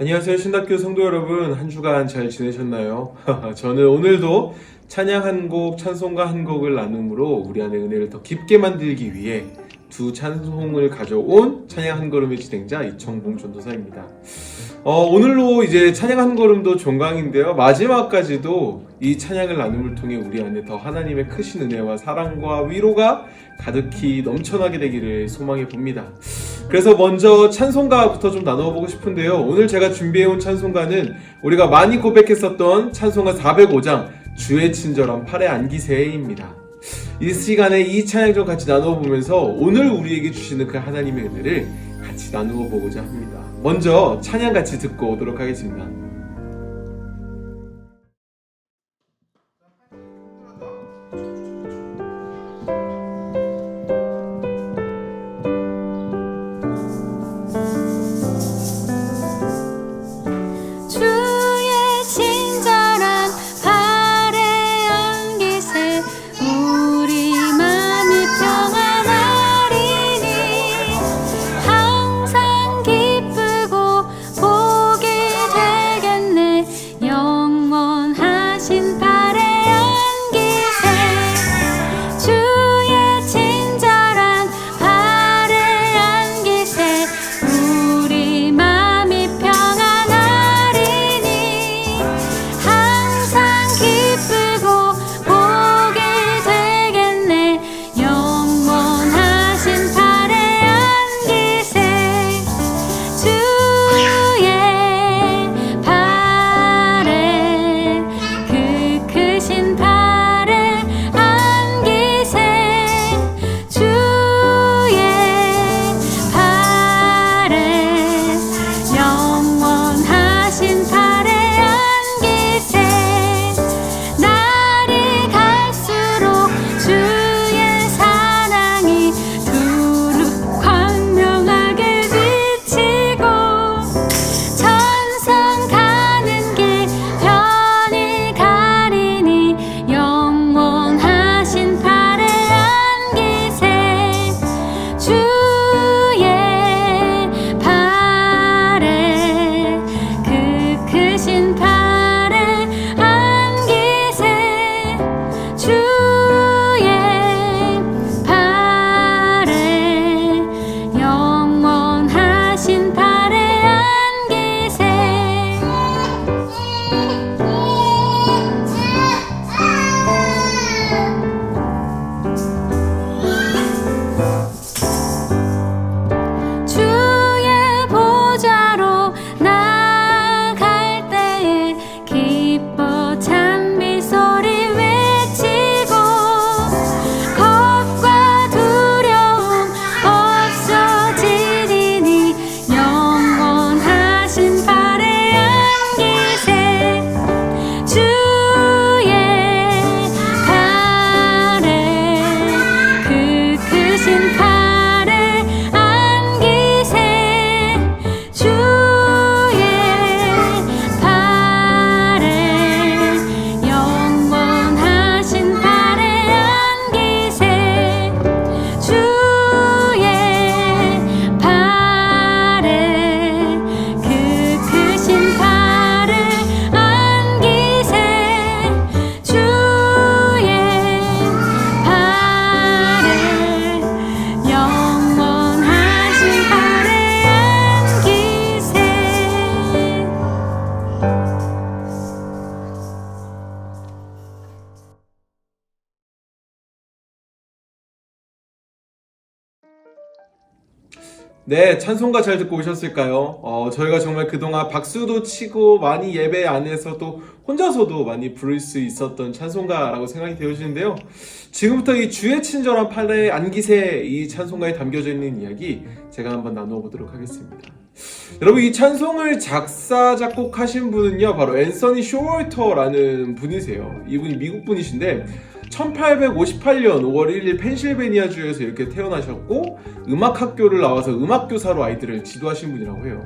안녕하세요. 신학교 성도 여러분, 한 주간 잘 지내셨나요? 저는 오늘도 찬양 한 곡, 찬송가 한 곡을 나눔으로 우리 안에 은혜를 더 깊게 만들기 위해 두 찬송을 가져온 찬양 한 걸음의 진행자 이청봉 전도사입니다. 오늘로 이제 찬양 한 걸음도 종강인데요. 마지막까지도 이 찬양을 나눔을 통해 우리 안에 더 하나님의 크신 은혜와 사랑과 위로가 가득히 넘쳐나게 되기를 소망해 봅니다. 그래서 먼저 찬송가부터 좀 나눠보고 싶은데요. 오늘 제가 준비해온 찬송가는 우리가 많이 고백했었던 찬송가 405장 주의 친절한 팔에 안기세입니다. 이 시간에 이 찬양 좀 같이 나눠보면서 오늘 우리에게 주시는 그 하나님의 은혜를 같이 나누어 보고자 합니다. 먼저 찬양 같이 듣고 오도록 하겠습니다. 네, 찬송가 잘 듣고 오셨을까요? 저희가 정말 그동안 박수도 치고 많이 예배 안에서도 혼자서도 많이 부를 수 있었던 찬송가라고 생각이 되어지는데요. 지금부터 이 주의 친절한 팔에 안기세 이 찬송가에 담겨져 있는 이야기 제가 한번 나누어 보도록 하겠습니다. 여러분, 이 찬송을 작사 작곡하신 분은요 바로 앤서니 쇼월터라는 분이세요. 이분이 미국 분이신데 1858년 5월 1일 펜실베니아주에서 이렇게 태어나셨고 음악학교를 나와서 음악교사로 아이들을 지도하신 분이라고 해요.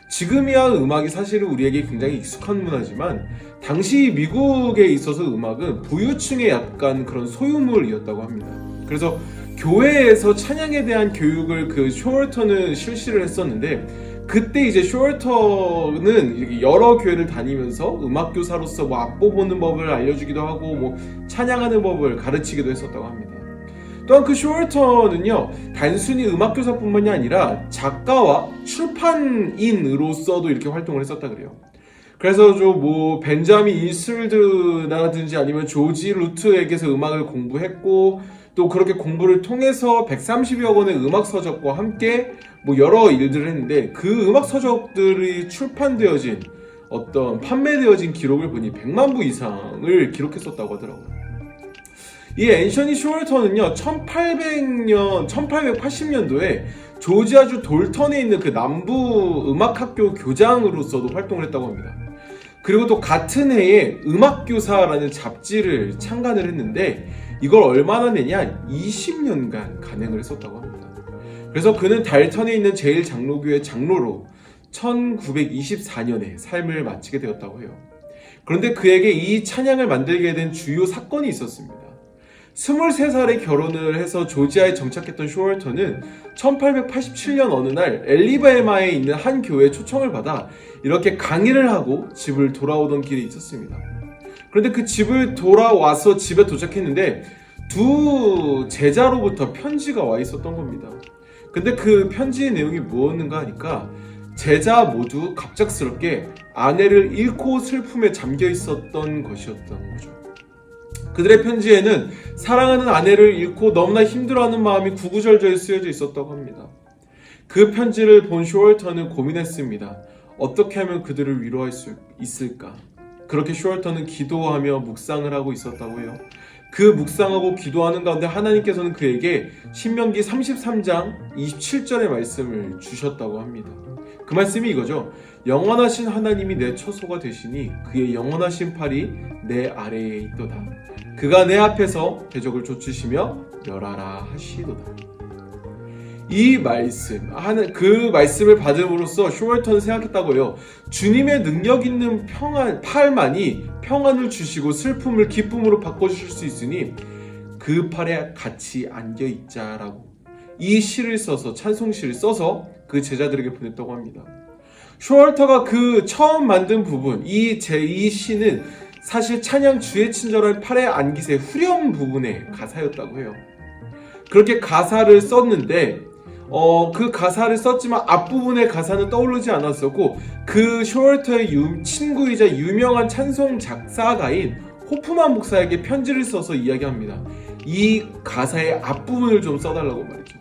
지금이야 음악이 사실은 우리에게 굉장히 익숙한 문화지만 당시 미국에 있어서 음악은 부유층의 약간 그런 소유물이었다고 합니다. 그래서 교회에서 찬양에 대한 교육을 그 쇼월터는 실시를 했었는데 그때 이제 쇼얼터는 이렇게 여러 교회를 다니면서 음악 교사로서 뭐 악보 보는 법을 알려주기도 하고 뭐 찬양하는 법을 가르치기도 했었다고 합니다. 또한 그 쇼얼터는요, 단순히 음악 교사뿐만이 아니라 작가와 출판인으로서도 이렇게 활동을 했었다 그래요. 그래서 뭐 벤자민 인슬드라든지 아니면 조지 루트에게서 음악을 공부했고, 또 그렇게 공부를 통해서 130여 권의 음악 서적과 함께 뭐 여러 일들을 했는데, 그 음악 서적들이 출판되어진 어떤 판매되어진 기록을 보니 100만 부 이상을 기록했었다고 하더라고요. 이 앤서니 쇼얼터는요, 1880년도에 조지아주 돌턴에 있는 그 남부 음악학교 교장으로서도 활동을 했다고 합니다. 그리고 또 같은 해에 음악교사라는 잡지를 창간을 했는데, 이걸 얼마나 내냐? 20년간 간행을 했었다고 합니다. 그래서 그는 달턴에 있는 제일 장로교회 장로로 1924년에 삶을 마치게 되었다고 해요. 그런데 그에게 이 찬양을 만들게 된 주요 사건이 있었습니다. 23살에 결혼을 해서 조지아에 정착했던 쇼얼터는 1887년 어느 날 엘리바마에 있는 한 교회에 초청을 받아 이렇게 강의를 하고 집을 돌아오던 길에 있었습니다. 그런데 그 집을 돌아와서 집에 도착했는데 두 제자로부터 편지가 와 있었던 겁니다. 근데 그 편지의 내용이 무엇인가 하니까 제자 모두 갑작스럽게 아내를 잃고 슬픔에 잠겨 있었던 것이었던 거죠. 그들의 편지에는 사랑하는 아내를 잃고 너무나 힘들어하는 마음이 구구절절 쓰여져 있었다고 합니다. 그 편지를 본 쇼얼터는 고민했습니다. 어떻게 하면 그들을 위로할 수 있을까? 그렇게 쇼얼터는 기도하며 묵상을 하고 있었다고 해요. 그 묵상하고 기도하는 가운데 하나님께서는 그에게 신명기 33장 27절의 말씀을 주셨다고 합니다. 그 말씀이 이거죠. 영원하신 하나님이 내 처소가 되시니 그의 영원하신 팔이 내 아래에 있도다. 그가 내 앞에서 대적을 쫓으시며 멸하라 하시도다. 이 말씀, 그 말씀을 받음으로써 쇼얼턴은 생각했다고 해요. 주님의 능력 있는 팔만이 평안을 주시고 슬픔을 기쁨으로 바꿔주실 수 있으니 그 팔에 같이 안겨있자라고 이 시를 써서, 찬송시를 써서 그 제자들에게 보냈다고 합니다. 쇼얼터가 그 처음 만든 부분, 이 시는 사실 찬양 주의 친절한 팔에 안기세 후렴 부분의 가사였다고 해요. 그렇게 가사를 썼는데 그 가사를 썼지만 앞부분의 가사는 떠오르지 않았었고, 그 쇼얼터의 친구이자 유명한 찬송 작사가인 호프만 목사에게 편지를 써서 이야기합니다. 이 가사의 앞부분을 좀 써달라고 말이죠.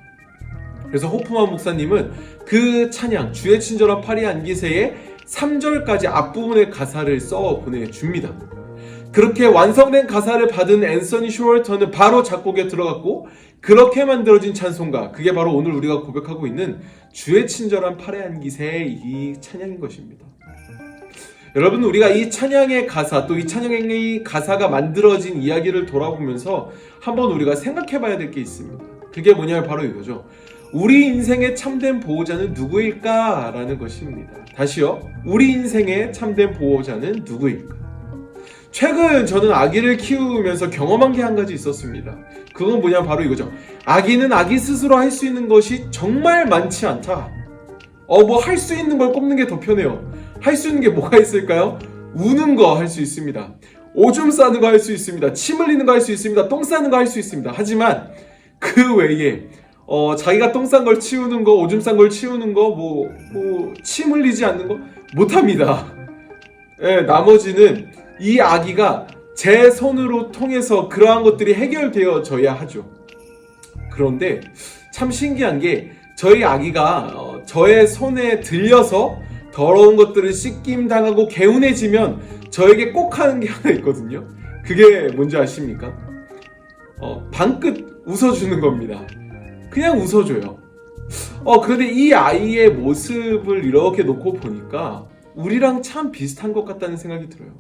그래서 호프만 목사님은 그 찬양 주의 친절한 팔이 안기세의 3절까지 앞부분의 가사를 써 보내줍니다. 그렇게 완성된 가사를 받은 앤서니 쇼얼터는 바로 작곡에 들어갔고, 그렇게 만들어진 찬송가, 그게 바로 오늘 우리가 고백하고 있는 주의 친절한 팔에 안기세의 이 찬양인 것입니다. 여러분, 우리가 이 찬양의 가사, 또 이 찬양의 가사가 만들어진 이야기를 돌아보면서 한번 우리가 생각해 봐야 될 게 있습니다. 그게 뭐냐면 바로 이거죠. 우리 인생의 참된 보호자는 누구일까? 라는 것입니다. 다시요. 우리 인생의 참된 보호자는 누구일까? 최근 저는 아기를 키우면서 경험한 게 한 가지 있었습니다. 그건 뭐냐면 바로 이거죠. 아기는 아기 스스로 할 수 있는 것이 정말 많지 않다. 뭐 할 수 있는 걸 꼽는 게 더 편해요. 할 수 있는 게 뭐가 있을까요? 우는 거 할 수 있습니다. 오줌 싸는 거 할 수 있습니다. 침 흘리는 거 할 수 있습니다. 똥 싸는 거 할 수 있습니다. 하지만 그 외에 자기가 똥 싼 걸 치우는 거, 오줌 싼 걸 치우는 거, 침 흘리지 않는 거 못합니다. 예, 나머지는 이 아기가 제 손으로 통해서 그러한 것들이 해결되어져야 하죠. 그런데 참 신기한 게 저희 아기가 저의 손에 들려서 더러운 것들을 씻김 당하고 개운해지면 저에게 꼭 하는 게 하나 있거든요. 그게 뭔지 아십니까? 방긋 웃어주는 겁니다. 그냥 웃어줘요. 그런데 이 아이의 모습을 이렇게 놓고 보니까 우리랑 참 비슷한 것 같다는 생각이 들어요.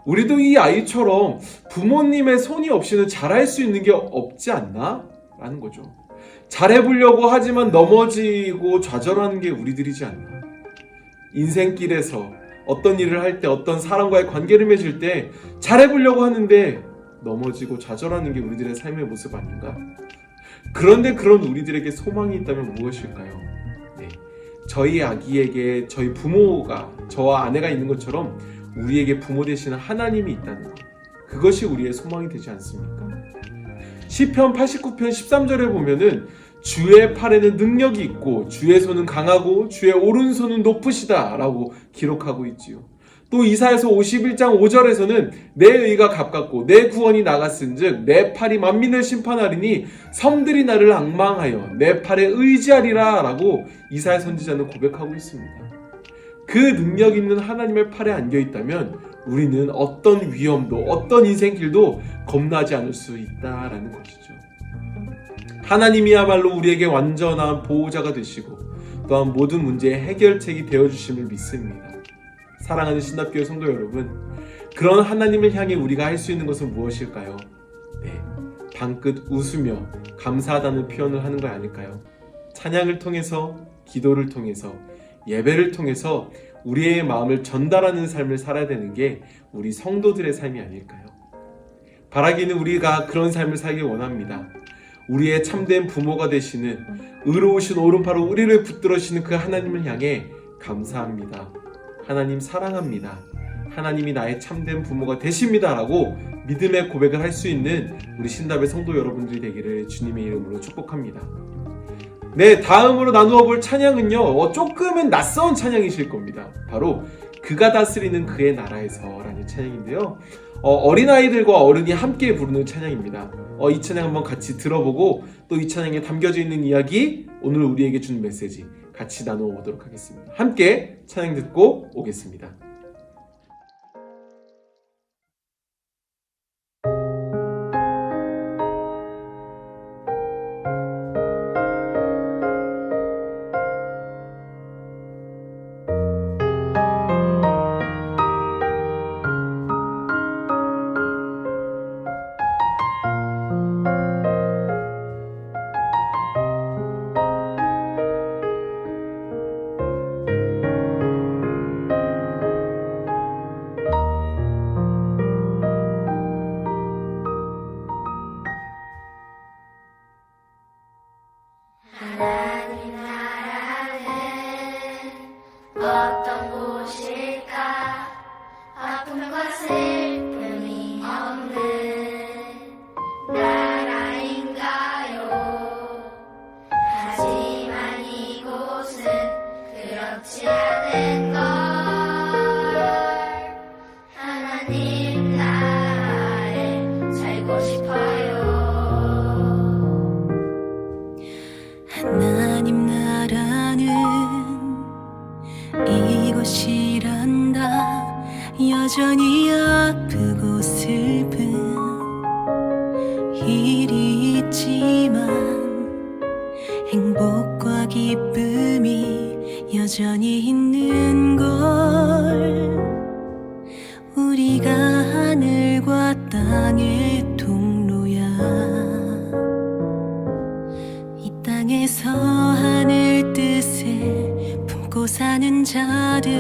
우리도 이 아이처럼 부모님의 손이 없이는 잘할 수 있는 게 없지 않나? 라는 거죠. 잘해보려고 하지만 넘어지고 좌절하는 게 우리들이지 않나? 인생길에서 어떤 일을 할 때, 어떤 사람과의 관계를 맺을 때 잘해보려고 하는데 넘어지고 좌절하는 게 우리들의 삶의 모습 아닌가? 그런데 그런 우리들에게 소망이 있다면 무엇일까요? 네, 저희 아기에게 저희 부모가, 저와 아내가 있는 것처럼 우리에게 부모 되시는 하나님이 있다는 것, 그것이 우리의 소망이 되지 않습니까? 시편 89편 13절에 보면은 주의 팔에는 능력이 있고 주의 손은 강하고 주의 오른손은 높으시다 라고 기록하고 있지요. 또 이사야서 51장 5절에서는 내 의가 가깝고 내 구원이 나갔은즉 내 팔이 만민을 심판하리니 섬들이 나를 앙망하여 내 팔에 의지하리라 라고 이사야 선지자는 고백하고 있습니다. 그 능력 있는 하나님의 팔에 안겨 있다면 우리는 어떤 위험도 어떤 인생길도 겁나지 않을 수 있다라는 것이죠. 하나님이야말로 우리에게 완전한 보호자가 되시고 또한 모든 문제의 해결책이 되어주심을 믿습니다. 사랑하는 신답교회 성도 여러분, 그런 하나님을 향해 우리가 할 수 있는 것은 무엇일까요? 네, 방긋 웃으며 감사하다는 표현을 하는 거 아닐까요? 찬양을 통해서, 기도를 통해서, 예배를 통해서 우리의 마음을 전달하는 삶을 살아야 되는 게 우리 성도들의 삶이 아닐까요? 바라기는 우리가 그런 삶을 살길 원합니다. 우리의 참된 부모가 되시는 의로우신 오른팔로 우리를 붙들어주시는 그 하나님을 향해 감사합니다. 하나님 사랑합니다. 하나님이 나의 참된 부모가 되십니다 라고 믿음의 고백을 할 수 있는 우리 신답의 성도 여러분들이 되기를 주님의 이름으로 축복합니다. 네, 다음으로 나누어 볼 찬양은요, 조금은 낯선 찬양이실 겁니다. 바로 그가 다스리는 그의 나라에서 라는 찬양인데요, 어린아이들과 어른이 함께 부르는 찬양입니다. 이 찬양 한번 같이 들어보고 또 이 찬양에 담겨져 있는 이야기, 오늘 우리에게 주는 메시지 같이 나누어 보도록 하겠습니다. 함께 찬양 듣고 오겠습니다. 하나님 나라는 어떤 곳일까? 아픔과 슬픔이 없는 나라인가요? 하지만 이곳은 그렇지 않은 걸. 하나님 나라에 살고 싶어요. 하나님 나라는 이곳이란다. 여전히 아프고 슬픈 일이 있지만 행복과 기쁨이 여전히 있는 걸. 우리가 하늘과 땅의 통로야. 땅에서 하늘 뜻을 품고 사는 자들,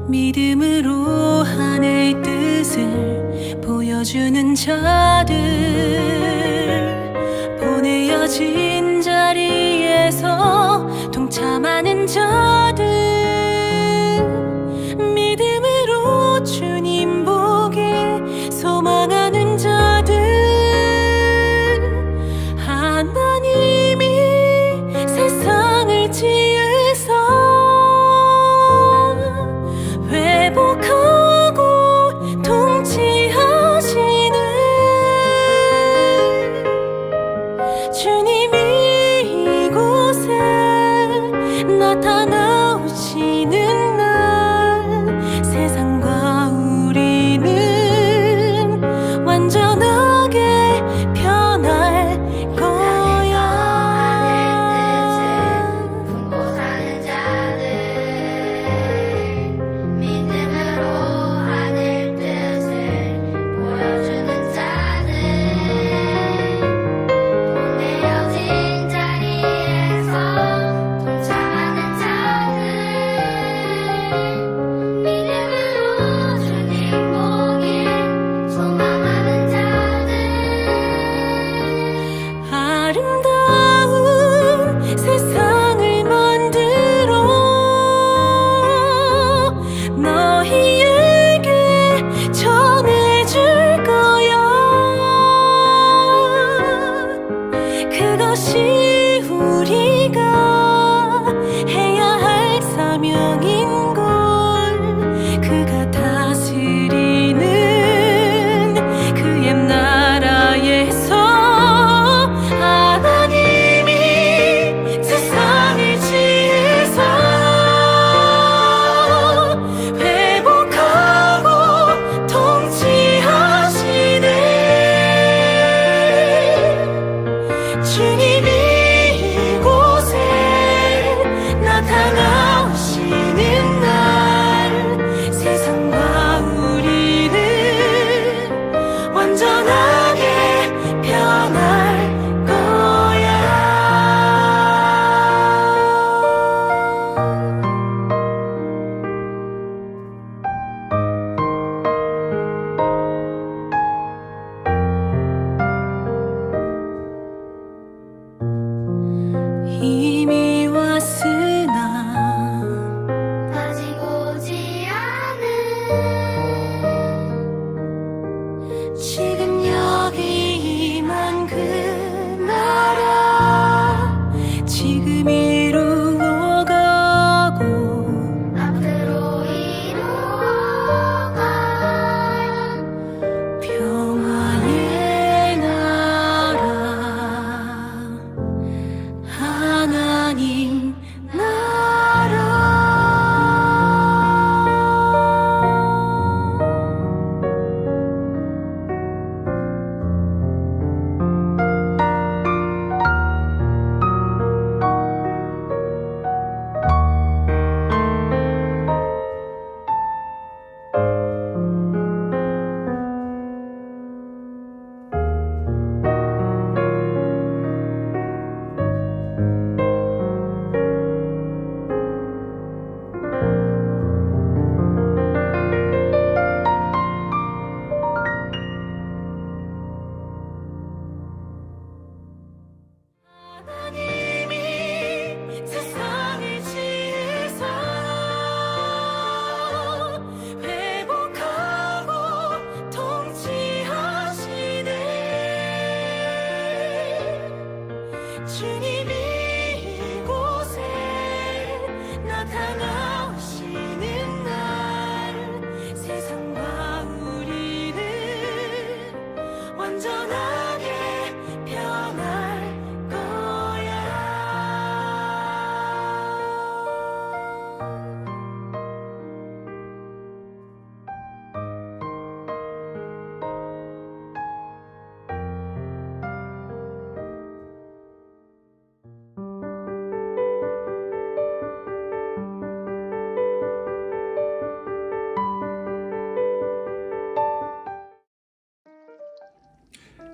믿음으로 하늘 뜻을 보여주는 자들, 보내어진 자리에서 동참하는 자들, 믿음으로 주님 보길 소망하는 자들, 하나님이 세상을 지으사 회복하고 통치하시는 주님이 이곳에 나타나오시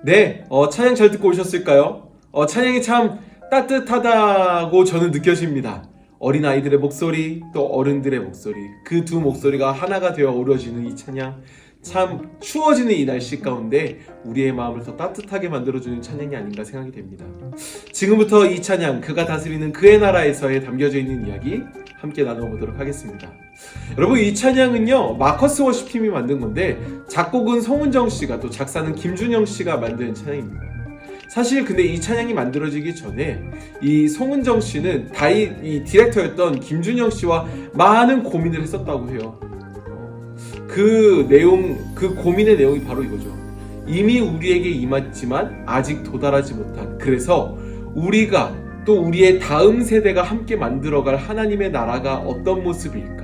네, 찬양 잘 듣고 오셨을까요? 찬양이 참 따뜻하다고 저는 느껴집니다. 어린아이들의 목소리, 또 어른들의 목소리, 그 두 목소리가 하나가 되어 어우러지는 이 찬양, 참 추워지는 이 날씨 가운데 우리의 마음을 더 따뜻하게 만들어주는 찬양이 아닌가 생각이 됩니다. 지금부터 이 찬양, 그가 다스리는 그의 나라에서에 담겨져 있는 이야기 함께 나눠보도록 하겠습니다. 여러분, 이 찬양은요, 마커스 워십팀이 만든 건데 작곡은 송은정 씨가, 또 작사는 김준영 씨가 만든 찬양입니다. 사실 근데 이 찬양이 만들어지기 전에 이 송은정 씨는 이 디렉터였던 김준영 씨와 많은 고민을 했었다고 해요. 그 고민의 내용이 바로 이거죠. 이미 우리에게 임했지만 아직 도달하지 못한, 그래서 우리가 또 우리의 다음 세대가 함께 만들어갈 하나님의 나라가 어떤 모습일까?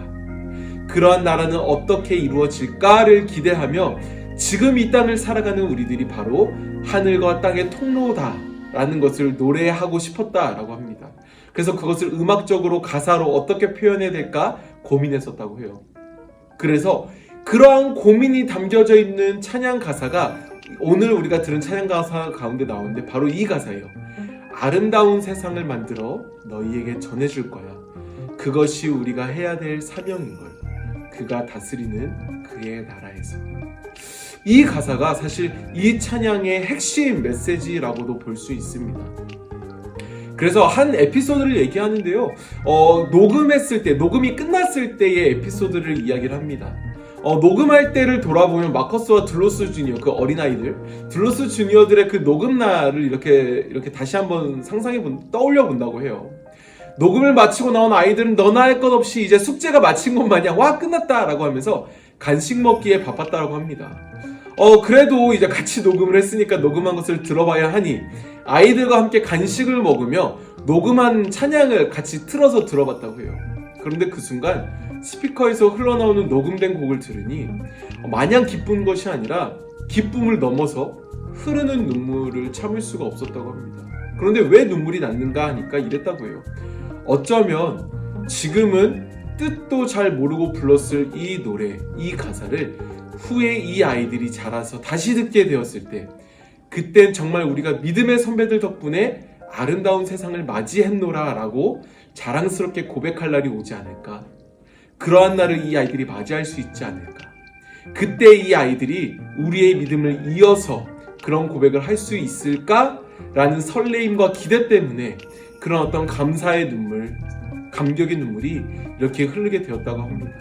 그러한 나라는 어떻게 이루어질까를 기대하며 지금 이 땅을 살아가는 우리들이 바로 하늘과 땅의 통로다라는 것을 노래하고 싶었다라고 합니다. 그래서 그것을 음악적으로 가사로 어떻게 표현해야 될까 고민했었다고 해요. 그래서 그러한 고민이 담겨져 있는 찬양 가사가 오늘 우리가 들은 찬양 가사 가운데 나오는데 바로 이 가사예요. 아름다운 세상을 만들어 너희에게 전해줄 거야. 그것이 우리가 해야 될 사명인걸. 그가 다스리는 그의 나라에서. 이 가사가 사실 이 찬양의 핵심 메시지라고도 볼 수 있습니다. 그래서 한 에피소드를 얘기하는데요, 녹음이 끝났을 때의 에피소드를 이야기를 합니다. 녹음할 때를 돌아보면 마커스와 들로스 주니어, 그 어린아이들, 들로스 주니어들의 그 녹음날을 이렇게 다시 한번 떠올려 본다고 해요. 녹음을 마치고 나온 아이들은 너나 할 것 없이 이제 숙제가 마친 것 마냥 와 끝났다 라고 하면서 간식 먹기에 바빴다라고 합니다. 그래도 이제 같이 녹음을 했으니까 녹음한 것을 들어봐야 하니 아이들과 함께 간식을 먹으며 녹음한 찬양을 같이 틀어서 들어봤다고 해요. 그런데 그 순간 스피커에서 흘러나오는 녹음된 곡을 들으니 마냥 기쁜 것이 아니라 기쁨을 넘어서 흐르는 눈물을 참을 수가 없었다고 합니다. 그런데 왜 눈물이 났는가 하니까 이랬다고 해요. 어쩌면 지금은 뜻도 잘 모르고 불렀을 이 노래, 이 가사를 후에 이 아이들이 자라서 다시 듣게 되었을 때, 그땐 정말 우리가 믿음의 선배들 덕분에 아름다운 세상을 맞이했노라 라고 자랑스럽게 고백할 날이 오지 않을까. 그러한 날을 이 아이들이 맞이할 수 있지 않을까. 그때 이 아이들이 우리의 믿음을 이어서 그런 고백을 할 수 있을까? 라는 설레임과 기대 때문에 그런 어떤 감사의 눈물, 감격의 눈물이 이렇게 흐르게 되었다고 합니다.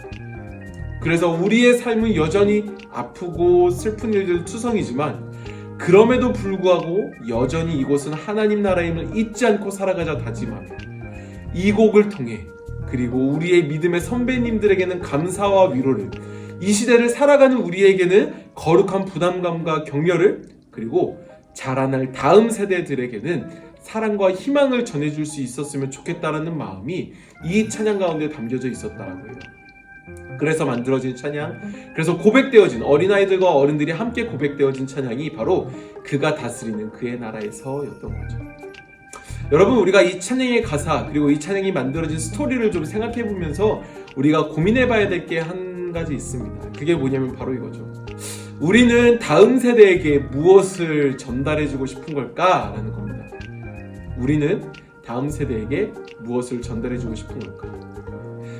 그래서 우리의 삶은 여전히 아프고 슬픈 일들 투성이지만 그럼에도 불구하고 여전히 이곳은 하나님 나라임을 잊지 않고 살아가자 다짐하며 이 곡을 통해, 그리고 우리의 믿음의 선배님들에게는 감사와 위로를, 이 시대를 살아가는 우리에게는 거룩한 부담감과 격려를, 그리고 자라날 다음 세대들에게는 사랑과 희망을 전해줄 수 있었으면 좋겠다라는 마음이 이 찬양 가운데 담겨져 있었다라고 해요. 그래서 만들어진 찬양, 그래서 고백되어진, 어린아이들과 어른들이 함께 고백되어진 찬양이 바로 그가 다스리는 그의 나라에서였던 거죠. 여러분, 우리가 이 찬양의 가사, 그리고 이 찬양이 만들어진 스토리를 좀 생각해보면서 우리가 고민해봐야 될 게 한 가지 있습니다. 그게 뭐냐면 바로 이거죠. 우리는 다음 세대에게 무엇을 전달해주고 싶은 걸까? 라는 겁니다. 우리는 다음 세대에게 무엇을 전달해주고 싶은 걸까?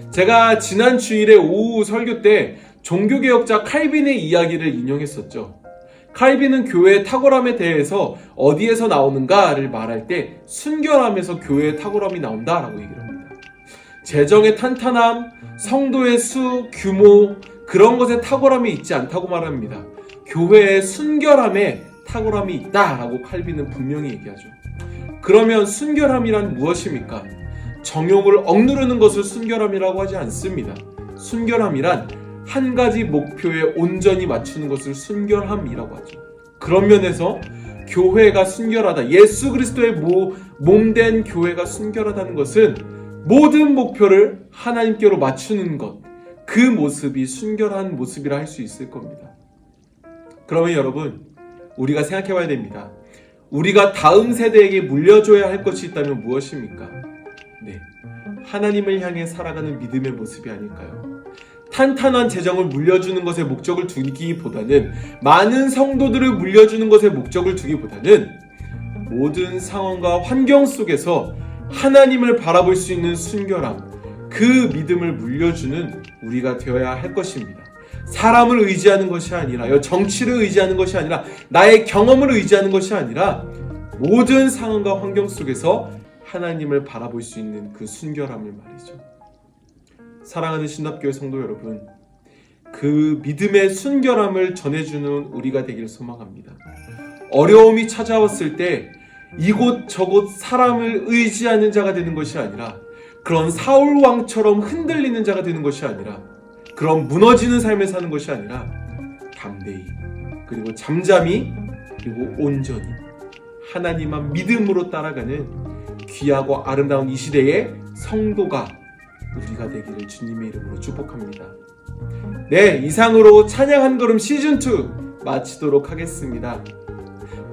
제가 지난 주일에 오후 설교 때 종교개혁자 칼빈의 이야기를 인용했었죠. 칼빈은 교회의 탁월함에 대해서 어디에서 나오는가를 말할 때 순결함에서 교회의 탁월함이 나온다라고 얘기를 합니다. 재정의 탄탄함, 성도의 수, 규모, 그런 것에 탁월함이 있지 않다고 말합니다. 교회의 순결함에 탁월함이 있다라고 칼빈은 분명히 얘기하죠. 그러면 순결함이란 무엇입니까? 정욕을 억누르는 것을 순결함이라고 하지 않습니다. 순결함이란 한 가지 목표에 온전히 맞추는 것을 순결함이라고 하죠. 그런 면에서 교회가 순결하다, 예수 그리스도의 몸된 교회가 순결하다는 것은 모든 목표를 하나님께로 맞추는 것, 그 모습이 순결한 모습이라 할 수 있을 겁니다. 그러면 여러분, 우리가 생각해 봐야 됩니다. 우리가 다음 세대에게 물려줘야 할 것이 있다면 무엇입니까? 네, 하나님을 향해 살아가는 믿음의 모습이 아닐까요? 탄탄한 재정을 물려주는 것에 목적을 두기보다는, 많은 성도들을 물려주는 것에 목적을 두기보다는 모든 상황과 환경 속에서 하나님을 바라볼 수 있는 순결함, 그 믿음을 물려주는 우리가 되어야 할 것입니다. 사람을 의지하는 것이 아니라, 정치를 의지하는 것이 아니라, 나의 경험을 의지하는 것이 아니라, 모든 상황과 환경 속에서 하나님을 바라볼 수 있는 그 순결함을 말이죠. 사랑하는 신답교회 성도 여러분, 그 믿음의 순결함을 전해주는 우리가 되기를 소망합니다. 어려움이 찾아왔을 때 이곳저곳 사람을 의지하는 자가 되는 것이 아니라, 그런 사울 왕처럼 흔들리는 자가 되는 것이 아니라, 그런 무너지는 삶을 사는 것이 아니라, 담대히, 그리고 잠잠히, 그리고 온전히 하나님만 믿음으로 따라가는 귀하고 아름다운 이 시대의 성도가 우리가 되기를 주님의 이름으로 축복합니다. 네, 이상으로 찬양 한 걸음 시즌2 마치도록 하겠습니다.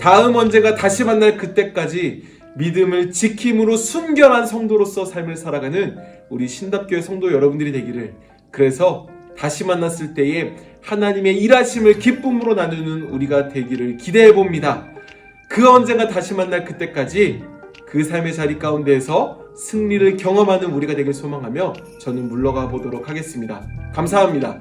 다음 언젠가 다시 만날 그때까지 믿음을 지킴으로 순결한 성도로서 삶을 살아가는 우리 신답교회 성도 여러분들이 되기를, 그래서 다시 만났을 때에 하나님의 일하심을 기쁨으로 나누는 우리가 되기를 기대해 봅니다. 그 언젠가 다시 만날 그때까지 그 삶의 자리 가운데에서 승리를 경험하는 우리가 되길 소망하며 저는 물러가 보도록 하겠습니다. 감사합니다.